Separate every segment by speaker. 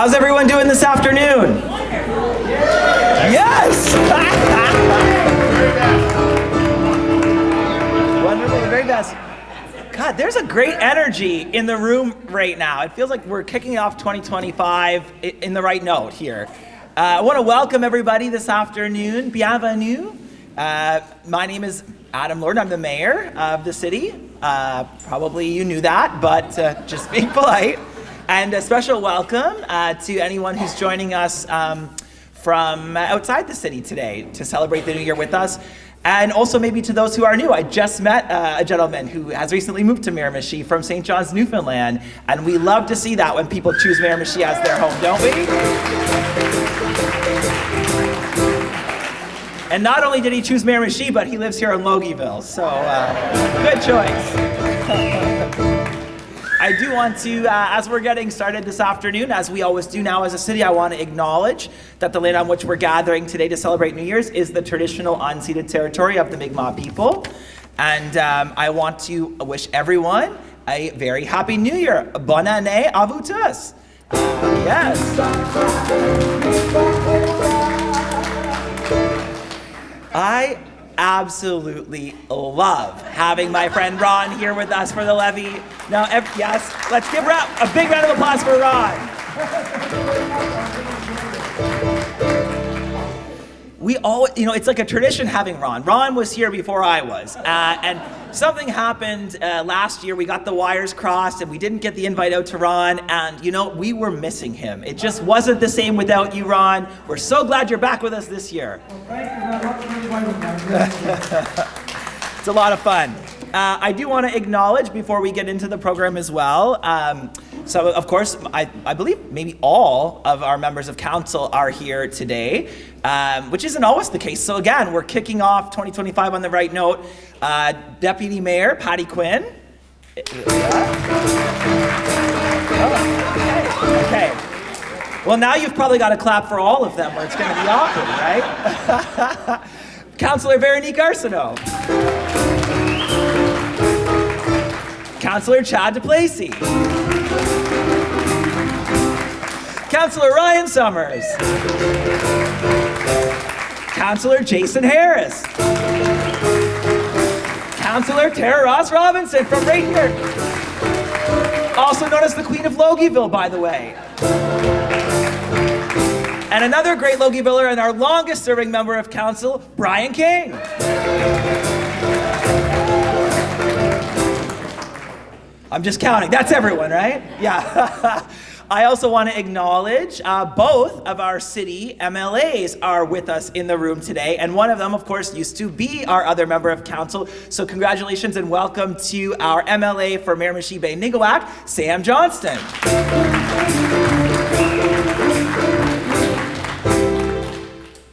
Speaker 1: How's everyone doing this afternoon? Yes! Wonderful, the very best. God, there's a great energy in the room right now. It feels like we're kicking off 2025 in the right note here. I want to welcome everybody this afternoon. Bienvenue. My name is Adam Lord. I'm the mayor of the city. Probably you knew that, but just being polite. And a special welcome to anyone who's joining us from outside the city today to celebrate the new year with us. And also maybe to those who are new. I just met a gentleman who has recently moved to Miramichi from St. John's, Newfoundland. And we love to see that when people choose Miramichi as their home, don't we? And not only did he choose Miramichi, but he lives here in Logieville. So good choice. I do want to, as we're getting started this afternoon, as we always do now as a city, I want to acknowledge that the land on which we're gathering today to celebrate New Year's is the traditional unceded territory of the Mi'kmaq people. And I want to wish everyone a very happy New Year. Bonne année à vous tous. Yes. I absolutely love having my friend Ron here with us for the levee. Now, yes, let's give a big round of applause for Ron. We all, it's like a tradition having Ron. Ron was here before I was, and something happened last year. We got the wires crossed, and we didn't get the invite out to Ron, and we were missing him. It just wasn't the same without you, Ron. We're so glad you're back with us this year. It's a lot of fun. I do want to acknowledge before we get into the program as well. So, of course, I believe maybe all of our members of council are here today, which isn't always the case. So, again, we're kicking off 2025 on the right note. Deputy Mayor Patty Quinn. Okay. Well, now you've probably got to clap for all of them, or it's going to be awkward, right? Councillor Veronique Arsenault. Councillor Chad DePlacy. Councillor Ryan Summers. Councillor Jason Harris. Councillor Tara Ross Robinson from right here. Also known as the Queen of Logieville, by the way. And another great Logieviller and our longest serving member of council, Brian King. I'm just counting. That's everyone, right? Yeah. I also want to acknowledge both of our city MLAs are with us in the room today. And one of them, of course, used to be our other member of council. So congratulations and welcome to our MLA for Miramichi Bay Nigawak, Sam Johnston.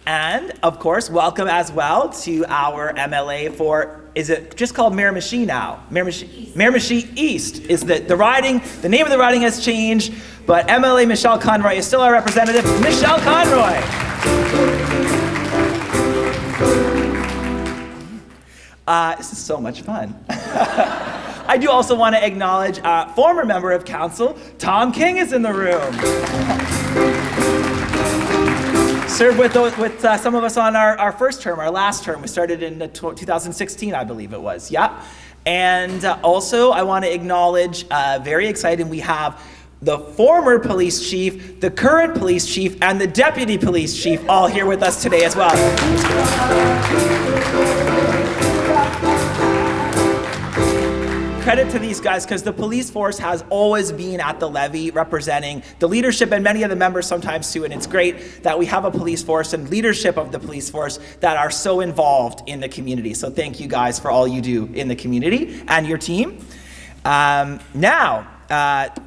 Speaker 1: And, of course, welcome as well to our MLA for, is it just called Miramichi now? Miramichi East is the riding. The name of the riding has changed, but MLA Michelle Conroy is still our representative. Michelle Conroy. This is so much fun. I do also want to acknowledge former member of council, Tom King is in the room. Served with some of us on our first term, our last term. We started in 2016, I believe it was. Yeah. And also, I want to acknowledge, very exciting, we have the former police chief, the current police chief, and the deputy police chief all here with us today as well. Credit to these guys, because the police force has always been at the levee representing the leadership and many of the members sometimes too, and it's great that we have a police force and leadership of the police force that are so involved in the community. So thank you guys for all you do in the community and your team. Now,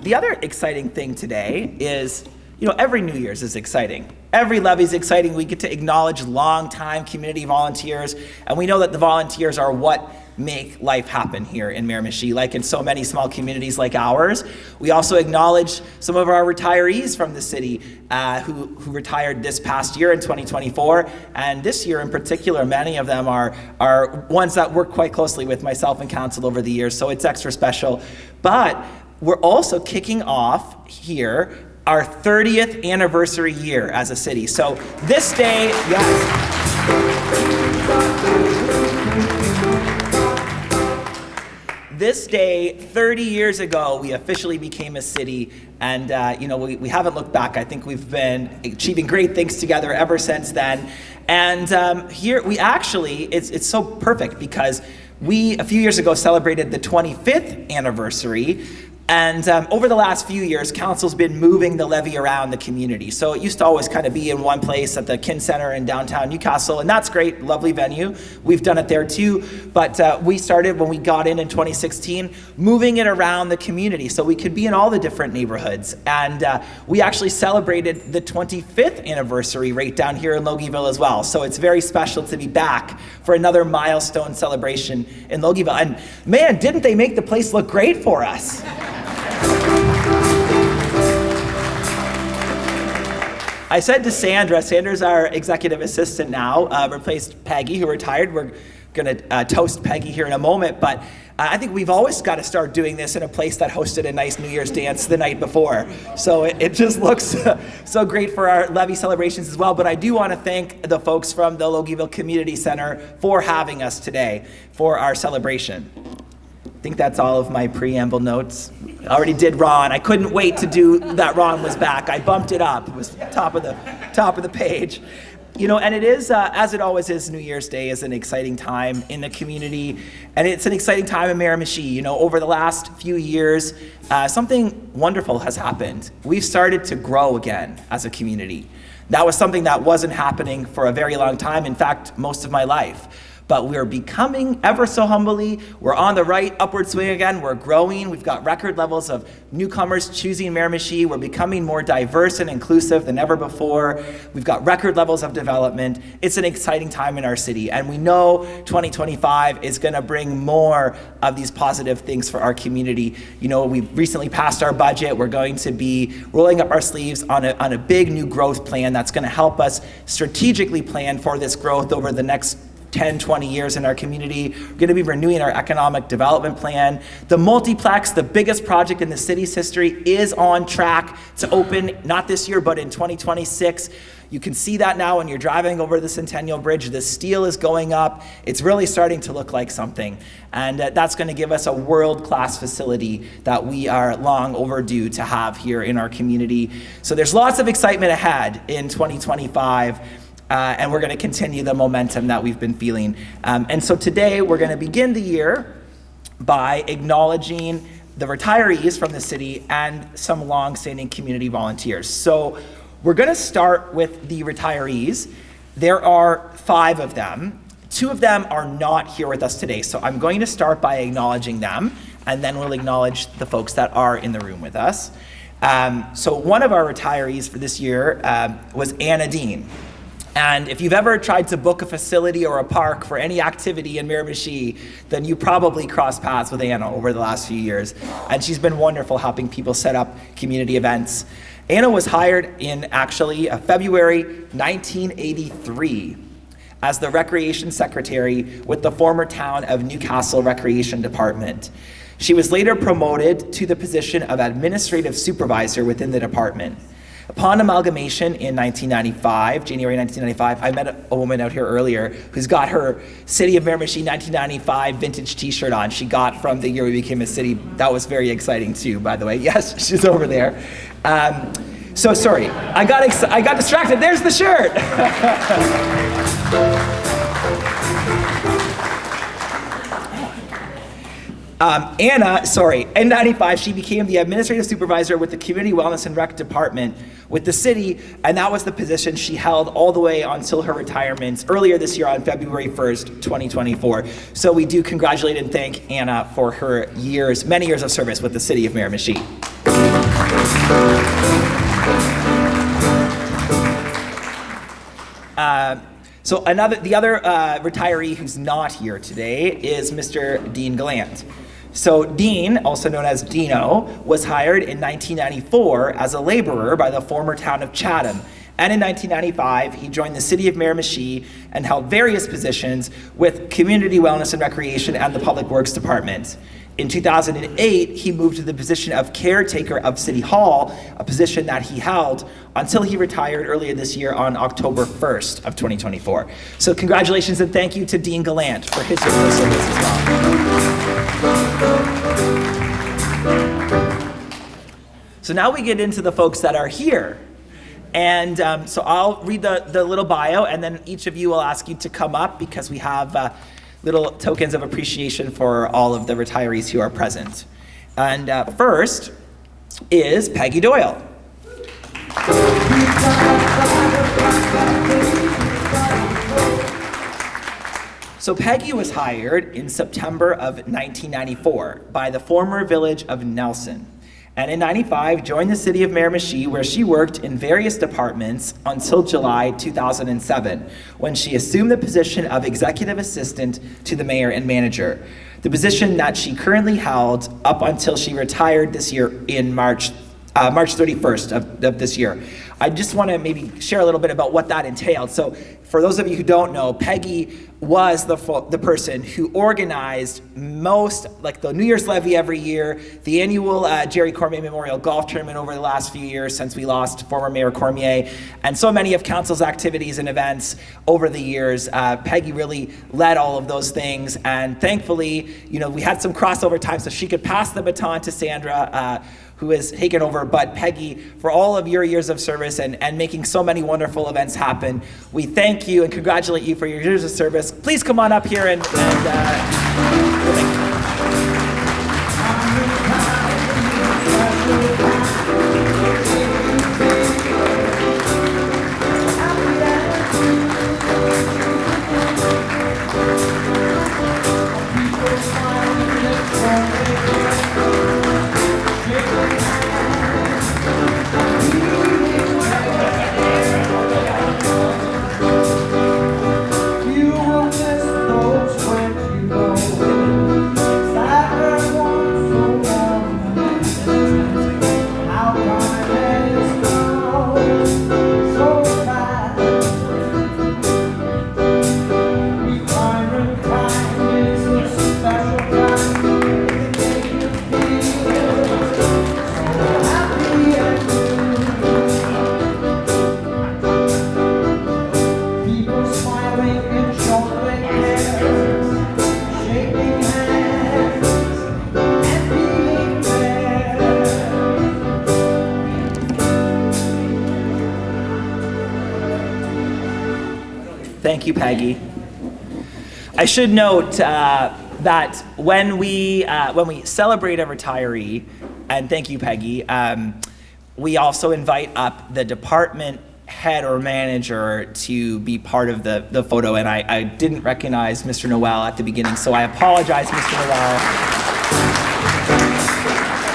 Speaker 1: the other exciting thing today is, every New Year's is exciting. Every levee is exciting. We get to acknowledge long-time community volunteers, and we know that the volunteers are what make life happen here in Miramichi, like in so many small communities like ours. We also acknowledge some of our retirees from the city who retired this past year in 2024, and this year in particular, many of them are ones that work quite closely with myself and council over the years, so it's extra special. But we're also kicking off here our 30th anniversary year as a city. So this day, yes. This day, 30 years ago, we officially became a city, and we haven't looked back. I think we've been achieving great things together ever since then. And here we actually, it's so perfect because we, a few years ago, celebrated the 25th anniversary. And over the last few years, council's been moving the levee around the community. So it used to always kind of be in one place at the Kin Center in downtown Newcastle, and that's great, lovely venue. We've done it there too, but we started when we got in 2016, moving it around the community so we could be in all the different neighborhoods. And we actually celebrated the 25th anniversary right down here in Logieville as well. So it's very special to be back for another milestone celebration in Logieville. And man, didn't they make the place look great for us? I said to Sandra's our executive assistant now, replaced Peggy, who retired. We're going to toast Peggy here in a moment, but I think we've always got to start doing this in a place that hosted a nice New Year's dance the night before. So it just looks so great for our levee celebrations as well. But I do want to thank the folks from the Logieville Community Center for having us today for our celebration. I think that's all of my preamble notes. I already did Ron. I couldn't wait to do that. Ron was back. I bumped it up. It was top of the page. And it is, as it always is, New Year's Day is an exciting time in the community, and it's an exciting time in Miramichi. Over the last few years, something wonderful has happened. We've started to grow again as a community. That was something that wasn't happening for a very long time, in fact, most of my life. But we're becoming, ever so humbly, we're on the right upward swing again. We're growing. We've got record levels of newcomers choosing Miramichi. We're becoming more diverse and inclusive than ever before. We've got record levels of development. It's an exciting time in our city. And we know 2025 is going to bring more of these positive things for our community. We recently passed our budget. We're going to be rolling up our sleeves on a big new growth plan that's going to help us strategically plan for this growth over the next 10, 20 years in our community. We're going to be renewing our economic development plan. The multiplex, the biggest project in the city's history, is on track to open, not this year, but in 2026. You can see that now when you're driving over the Centennial Bridge. The steel is going up. It's really starting to look like something. And that's going to give us a world-class facility that we are long overdue to have here in our community. So there's lots of excitement ahead in 2025. And we're going to continue the momentum that we've been feeling. And so today we're going to begin the year by acknowledging the retirees from the city and some long-standing community volunteers. So we're going to start with the retirees. There are 5 of them. 2 of them are not here with us today. So I'm going to start by acknowledging them, and then we'll acknowledge the folks that are in the room with us. So one of our retirees for this year was Anna Dean. And if you've ever tried to book a facility or a park for any activity in Miramichi, then you probably crossed paths with Anna over the last few years. And she's been wonderful helping people set up community events. Anna was hired in actually February 1983 as the Recreation Secretary with the former town of Newcastle Recreation Department. She was later promoted to the position of Administrative Supervisor within the department. Upon amalgamation in 1995, January 1995, I met a woman out here earlier who's got her City of Miramichi 1995 vintage t-shirt on. She got from the year we became a city. That was very exciting too, by the way. Yes, she's over there. So sorry, I got distracted. There's the shirt. Anna, in 95, she became the administrative supervisor with the Community Wellness and Rec Department with the city, and that was the position she held all the way until her retirement earlier this year on February 1st, 2024. So we do congratulate and thank Anna for her many years of service with the City of Miramichi. So the other retiree who's not here today is Mr. Dean Gallant. So Dean, also known as Dino, was hired in 1994 as a laborer by the former town of Chatham. And in 1995, he joined the City of Miramichi and held various positions with Community Wellness and Recreation and the Public Works Department. In 2008, he moved to the position of caretaker of City Hall, a position that he held until he retired earlier this year on October 1st of 2024. So congratulations and thank you to Dean Gallant for his years of service as well. So now we get into the folks that are here. And so I'll read the little bio, and then each of you will ask you to come up because we have little tokens of appreciation for all of the retirees who are present. And first is Peggy Doyle. So Peggy was hired in September of 1994 by the former village of Nelson. And in 95, joined the City of Miramichi, where she worked in various departments until July 2007, when she assumed the position of executive assistant to the mayor and manager, the position that she currently held up until she retired this year in March 31st of this year. I just want to maybe share a little bit about what that entailed. So for those of you who don't know, Peggy was the person who organized most, like the New Year's Levee every year, the annual Jerry Cormier Memorial Golf Tournament over the last few years since we lost former Mayor Cormier, and so many of council's activities and events over the years. Peggy really led all of those things, and thankfully, we had some crossover time so she could pass the baton to Sandra, who has taken over. But Peggy, for all of your years of service and making so many wonderful events happen, we thank you and congratulate you for your years of service. Please come on up here and thank you. Thank you, Peggy. I should note that when we celebrate a retiree, and thank you, Peggy, we also invite up the department head or manager to be part of the photo, and I didn't recognize Mr. Noel at the beginning, so I apologize, Mr. Noel.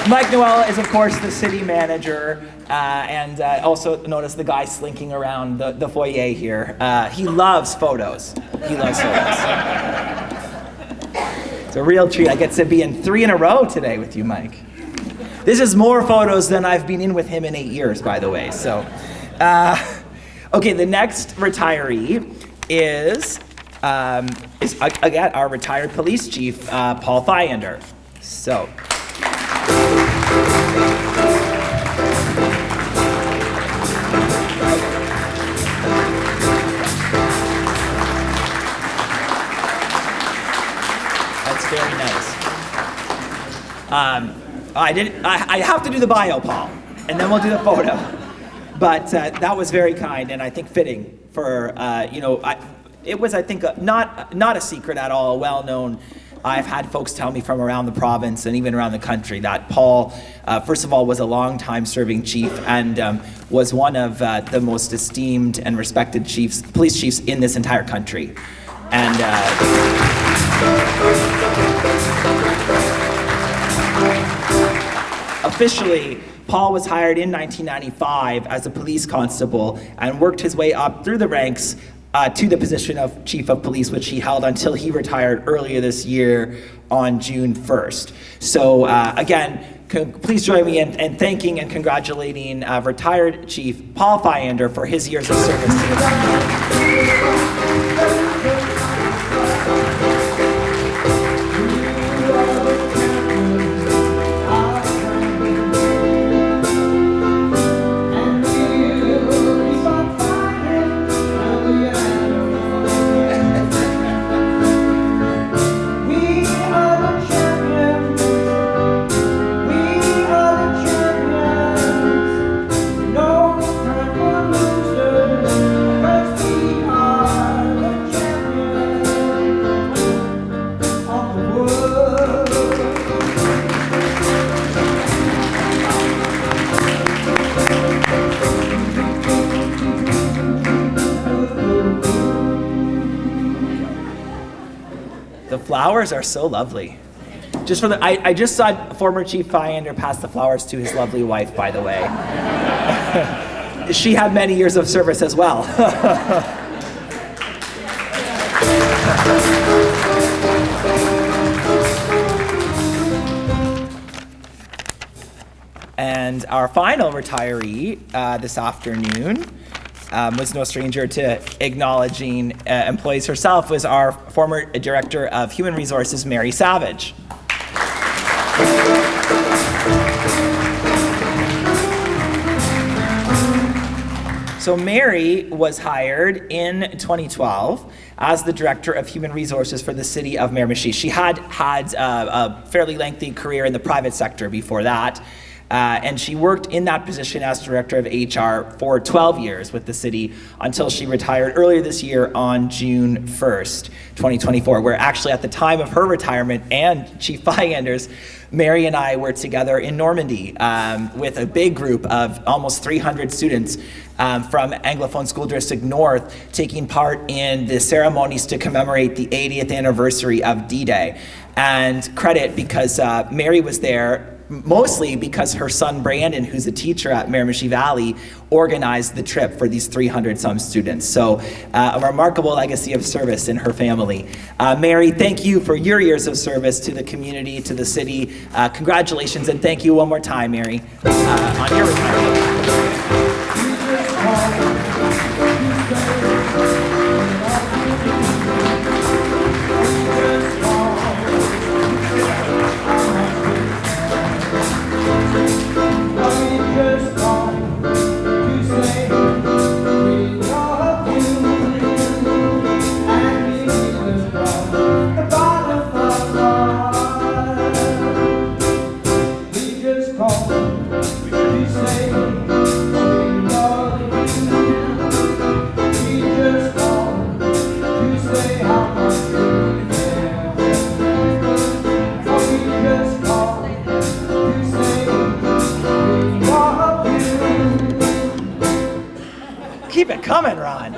Speaker 1: Mike Noel is, of course, the city manager, and also notice the guy slinking around the foyer here. He loves photos. He loves photos. It's a real treat. I get to be in 3 in a row today with you, Mike. This is more photos than I've been in with him in 8 years, by the way. So, okay, the next retiree is again our retired police chief, Paul Fiander. So. That's very nice. I have to do the bio, Paul, and then we'll do the photo. But that was very kind, and I think fitting for it was, I think, not a secret at all, well-known. I've had folks tell me from around the province and even around the country that Paul, first of all, was a long-time serving chief and was one of the most esteemed and respected police chiefs in this entire country. And officially, Paul was hired in 1995 as a police constable and worked his way up through the ranks to the position of chief of police, which he held until he retired earlier this year on June 1st. So again, please join me in thanking and congratulating retired Chief Paul Fiander for his years of service to the community. flowers are so lovely. Just for the, I just saw former Chief Fiander pass the flowers to his lovely wife, by the way. She had many years of service as well. And our final retiree this afternoon was no stranger to acknowledging employees herself, was our former Director of Human Resources, Mary Savage. So Mary was hired in 2012 as the Director of Human Resources for the City of Miramichi. She had a fairly lengthy career in the private sector before that. And she worked in that position as Director of HR for 12 years with the city until she retired earlier this year on June 1st, 2024, where actually at the time of her retirement and Chief Fiander's, Mary and I were together in Normandy with a big group of almost 300 students from Anglophone School District North, taking part in the ceremonies to commemorate the 80th anniversary of D-Day. And credit, because Mary was there mostly because her son Brandon, who's a teacher at Miramichi Valley, organized the trip for these 300-some students. So a remarkable legacy of service in her family. Mary, thank you for your years of service to the community, to the city. Congratulations, and thank you one more time, Mary, on your retirement. Keep it coming, Ron.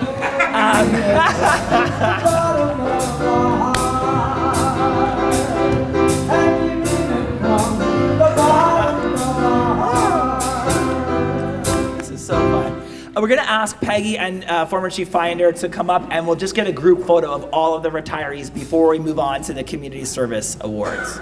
Speaker 1: This is so fun. We're going to ask Peggy and former Chief Fiander to come up, and we'll just get a group photo of all of the retirees before we move on to the Community Service Awards.